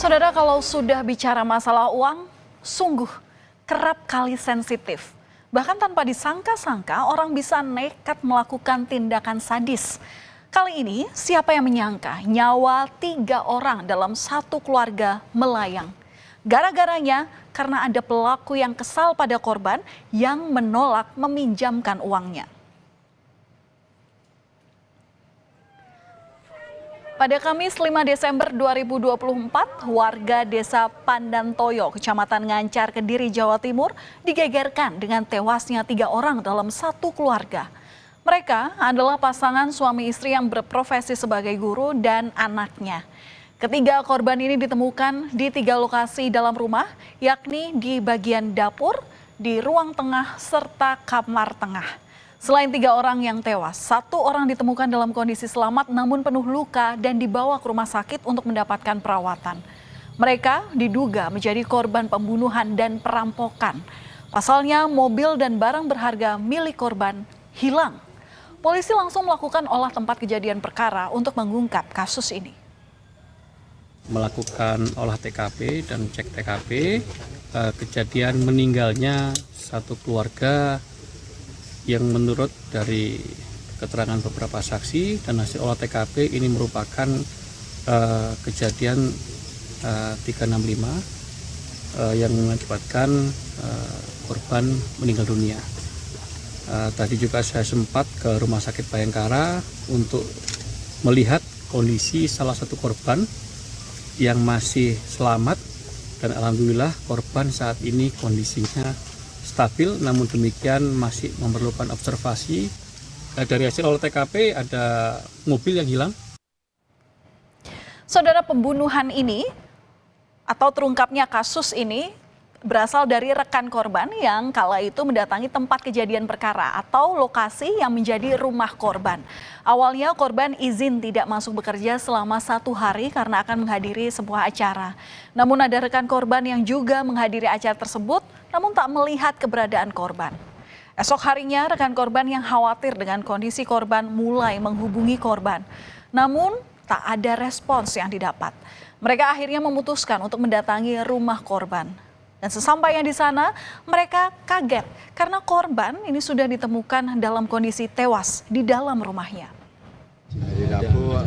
Saudara, kalau sudah bicara masalah uang, sungguh kerap kali sensitif. Bahkan tanpa disangka-sangka, orang bisa nekat melakukan tindakan sadis. Kali ini, siapa yang menyangka nyawa 3 orang dalam satu keluarga melayang. Gara-garanya karena ada pelaku yang kesal pada korban yang menolak meminjamkan uangnya. Pada Kamis 5 Desember 2024, warga desa Pandantoyo, Kecamatan Ngancar, Kediri, Jawa Timur, digegerkan dengan tewasnya 3 orang dalam satu keluarga. Mereka adalah pasangan suami istri yang berprofesi sebagai guru dan anaknya. Ketiga korban ini ditemukan di 3 lokasi dalam rumah, yakni di bagian dapur, di ruang tengah, serta kamar tengah. Selain 3 orang yang tewas, 1 orang ditemukan dalam kondisi selamat namun penuh luka dan dibawa ke rumah sakit untuk mendapatkan perawatan. Mereka diduga menjadi korban pembunuhan dan perampokan. Pasalnya mobil dan barang berharga milik korban hilang. Polisi langsung melakukan olah tempat kejadian perkara untuk mengungkap kasus ini. Melakukan olah TKP dan cek TKP, kejadian meninggalnya satu keluarga yang menurut dari keterangan beberapa saksi dan hasil olah TKP ini merupakan kejadian 365 yang mengakibatkan korban meninggal dunia. Tadi juga saya sempat ke Rumah Sakit Bayangkara untuk melihat kondisi salah satu korban yang masih selamat dan alhamdulillah korban saat ini kondisinya stabil, namun demikian masih memerlukan observasi. Dari hasil olah TKP ada mobil yang hilang. Saudara, pembunuhan ini atau terungkapnya kasus ini berasal dari rekan korban yang kala itu mendatangi tempat kejadian perkara atau lokasi yang menjadi rumah korban. Awalnya korban izin tidak masuk bekerja selama 1 hari karena akan menghadiri sebuah acara. Namun ada rekan korban yang juga menghadiri acara tersebut namun tak melihat keberadaan korban. Esok harinya rekan korban yang khawatir dengan kondisi korban mulai menghubungi korban. Namun tak ada respons yang didapat. Mereka akhirnya memutuskan untuk mendatangi rumah korban. Dan sesampainya di sana, mereka kaget karena korban ini sudah ditemukan dalam kondisi tewas di dalam rumahnya. Hari Rabu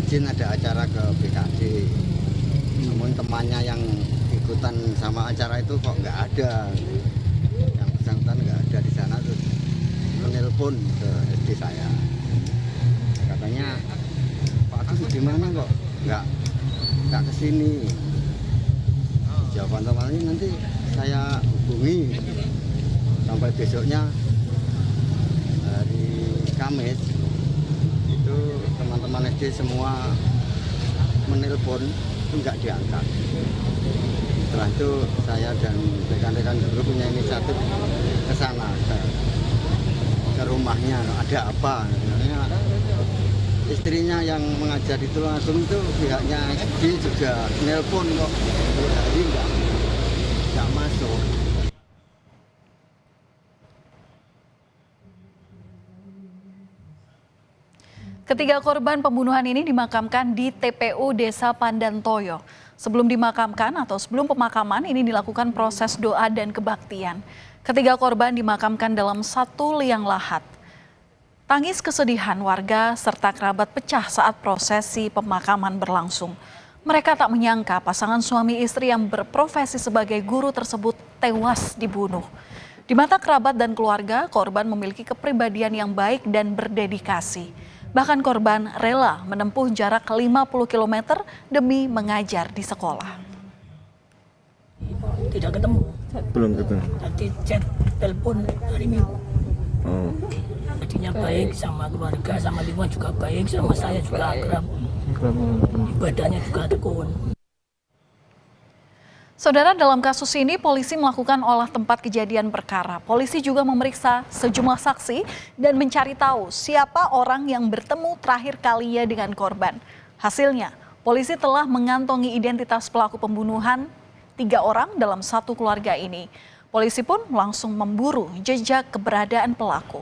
izin ada acara ke BKD, namun temannya yang ikutan sama acara itu kok nggak ada. Yang bersangkutan nggak ada di sana, terus menelpon ke SD saya. Katanya, Pak Agus di mana kok nggak kesini. Jawaban temannya nanti saya hubungi. Sampai besoknya hari Kamis itu teman-teman SD semua menelpon itu nggak diangkat. Setelah itu saya dan rekan-rekan guru punya inisiatif ke sana, ke rumahnya, ada apa. Istrinya yang mengajar di Tulungagung itu pihaknya SD juga nelpon kok, jadi nggak masuk. Ketiga korban pembunuhan ini dimakamkan di TPU Desa Pandantoyo. Sebelum dimakamkan atau sebelum pemakaman ini dilakukan proses doa dan kebaktian. Ketiga korban dimakamkan dalam satu liang lahat. Tangis kesedihan warga serta kerabat pecah saat prosesi pemakaman berlangsung. Mereka tak menyangka pasangan suami istri yang berprofesi sebagai guru tersebut tewas dibunuh. Di mata kerabat dan keluarga, korban memiliki kepribadian yang baik dan berdedikasi. Bahkan korban rela menempuh jarak 50 km demi mengajar di sekolah. Tidak ketemu. Belum ketemu. Nanti chat, telepon hari Minggu. Oh. Jadinya baik sama keluarga, sama lingkungan juga baik, sama saya juga akrab. Ibadahnya juga tekun. Saudara, dalam kasus ini polisi melakukan olah tempat kejadian perkara. Polisi juga memeriksa sejumlah saksi dan mencari tahu siapa orang yang bertemu terakhir kalinya dengan korban. Hasilnya, polisi telah mengantongi identitas pelaku pembunuhan 3 orang dalam satu keluarga ini. Polisi pun langsung memburu jejak keberadaan pelaku.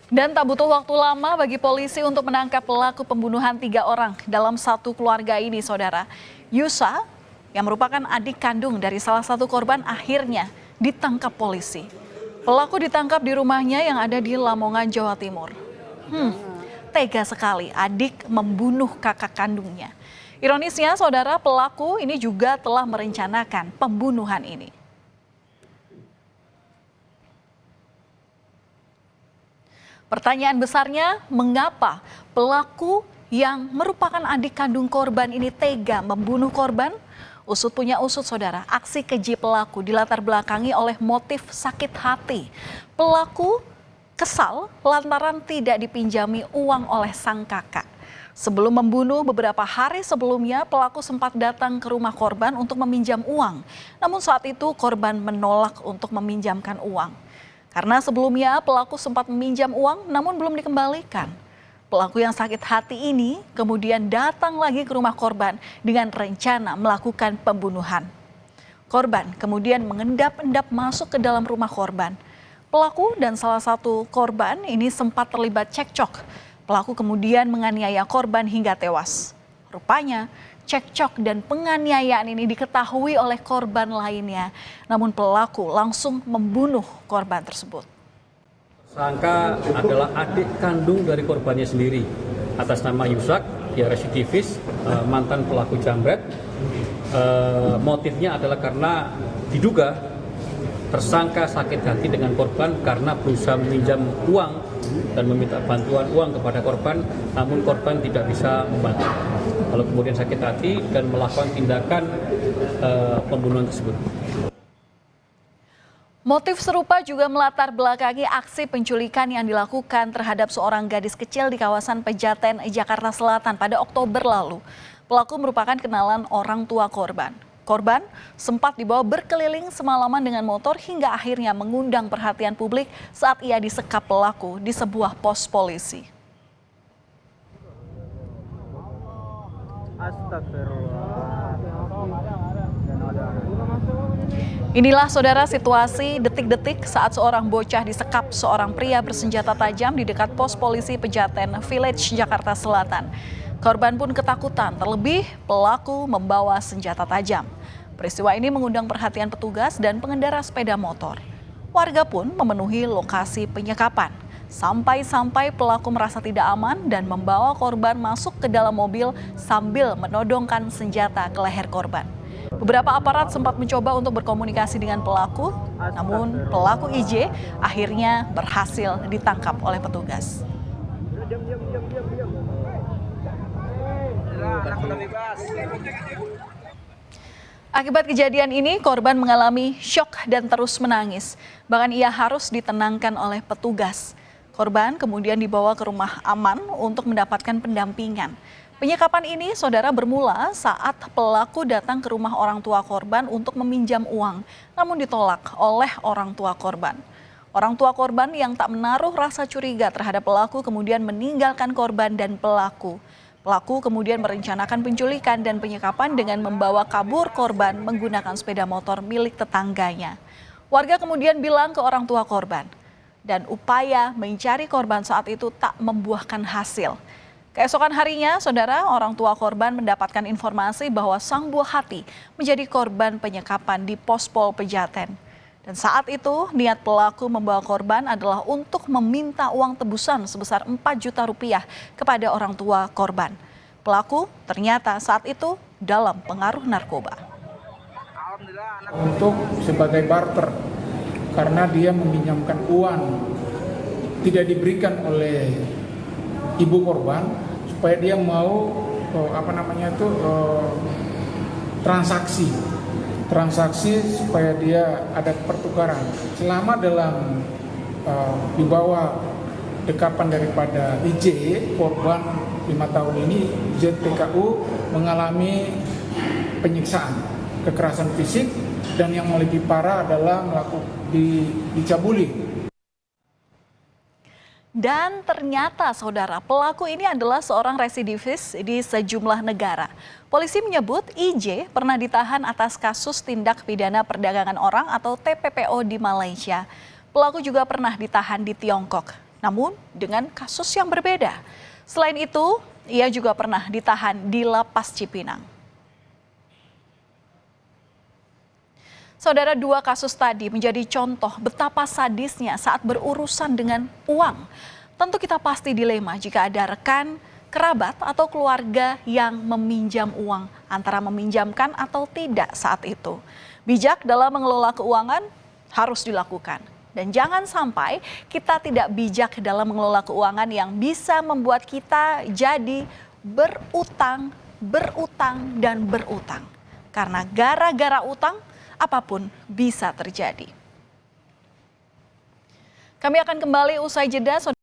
Dan tak butuh waktu lama bagi polisi untuk menangkap pelaku pembunuhan 3 orang dalam satu keluarga ini, saudara. Yusa, yang merupakan adik kandung dari salah satu korban, akhirnya ditangkap polisi. Pelaku ditangkap di rumahnya yang ada di Lamongan, Jawa Timur. Tega sekali adik membunuh kakak kandungnya. Ironisnya, saudara, pelaku ini juga telah merencanakan pembunuhan ini. Pertanyaan besarnya, mengapa pelaku yang merupakan adik kandung korban ini tega membunuh korban? Usut punya usut, saudara. Aksi keji pelaku dilatar belakangi oleh motif sakit hati. Pelaku kesal lantaran tidak dipinjami uang oleh sang kakak. Sebelum membunuh beberapa hari sebelumnya, pelaku sempat datang ke rumah korban untuk meminjam uang. Namun saat itu korban menolak untuk meminjamkan uang. Karena sebelumnya pelaku sempat meminjam uang namun belum dikembalikan. Pelaku yang sakit hati ini kemudian datang lagi ke rumah korban dengan rencana melakukan pembunuhan. Korban kemudian mengendap-endap masuk ke dalam rumah korban. Pelaku dan salah satu korban ini sempat terlibat cekcok. Pelaku kemudian menganiaya korban hingga tewas. Rupanya cekcok dan penganiayaan ini diketahui oleh korban lainnya. Namun pelaku langsung membunuh korban tersebut. Tersangka adalah adik kandung dari korbannya sendiri. Atas nama Yusak, dia residivis, mantan pelaku jambret. Motifnya adalah karena diduga tersangka sakit hati dengan korban karena berusaha meminjam uang dan meminta bantuan uang kepada korban, namun korban tidak bisa membantu. Lalu kemudian sakit hati dan melakukan tindakan pembunuhan tersebut. Motif serupa juga melatar belakangi aksi penculikan yang dilakukan terhadap seorang gadis kecil di kawasan Pejaten, Jakarta Selatan pada Oktober lalu. Pelaku merupakan kenalan orang tua korban. Korban sempat dibawa berkeliling semalaman dengan motor hingga akhirnya mengundang perhatian publik saat ia disekap pelaku di sebuah pos polisi. Inilah, saudara, situasi detik-detik saat seorang bocah disekap seorang pria bersenjata tajam di dekat pos polisi Pejaten Village, Jakarta Selatan. Korban pun ketakutan, terlebih pelaku membawa senjata tajam. Peristiwa ini mengundang perhatian petugas dan pengendara sepeda motor. Warga pun memenuhi lokasi penyekapan. Sampai-sampai pelaku merasa tidak aman dan membawa korban masuk ke dalam mobil sambil menodongkan senjata ke leher korban. Beberapa aparat sempat mencoba untuk berkomunikasi dengan pelaku, namun pelaku IJ akhirnya berhasil ditangkap oleh petugas. Akibat kejadian ini, korban mengalami syok dan terus menangis. Bahkan ia harus ditenangkan oleh petugas. Korban kemudian dibawa ke rumah aman untuk mendapatkan pendampingan. Penyekapan ini, saudara, bermula saat pelaku datang ke rumah orang tua korban untuk meminjam uang, namun ditolak oleh orang tua korban. Orang tua korban yang tak menaruh rasa curiga terhadap pelaku kemudian meninggalkan korban dan pelaku. Pelaku kemudian merencanakan penculikan dan penyekapan dengan membawa kabur korban menggunakan sepeda motor milik tetangganya. Warga kemudian bilang ke orang tua korban, dan upaya mencari korban saat itu tak membuahkan hasil. Keesokan harinya, saudara, orang tua korban mendapatkan informasi bahwa sang buah hati menjadi korban penyekapan di Pospol Pejaten. Dan saat itu, niat pelaku membawa korban adalah untuk meminta uang tebusan sebesar 4 juta rupiah kepada orang tua korban. Pelaku ternyata saat itu dalam pengaruh narkoba. Untuk sebagai barter, karena dia meminjamkan uang tidak diberikan oleh ibu korban, supaya dia mau transaksi supaya dia ada pertukaran. Selama dalam di bawah dekapan daripada IJ, korban 5 tahun ini, ZPKU mengalami penyiksaan, kekerasan fisik, dan yang lebih parah adalah dicabuli. Dan ternyata, saudara, pelaku ini adalah seorang residivis di sejumlah negara. Polisi menyebut IJ pernah ditahan atas kasus tindak pidana perdagangan orang atau TPPO di Malaysia. Pelaku juga pernah ditahan di Tiongkok. namun dengan kasus yang berbeda. Selain itu, ia juga pernah ditahan di Lapas Cipinang. Saudara, dua kasus tadi menjadi contoh betapa sadisnya saat berurusan dengan uang. Tentu kita pasti dilema jika ada rekan, kerabat, atau keluarga yang meminjam uang, antara meminjamkan atau tidak saat itu. Bijak dalam mengelola keuangan harus dilakukan. Dan jangan sampai kita tidak bijak dalam mengelola keuangan yang bisa membuat kita jadi berutang, dan berutang. Karena gara-gara utang, apapun bisa terjadi. Kami akan kembali usai jeda.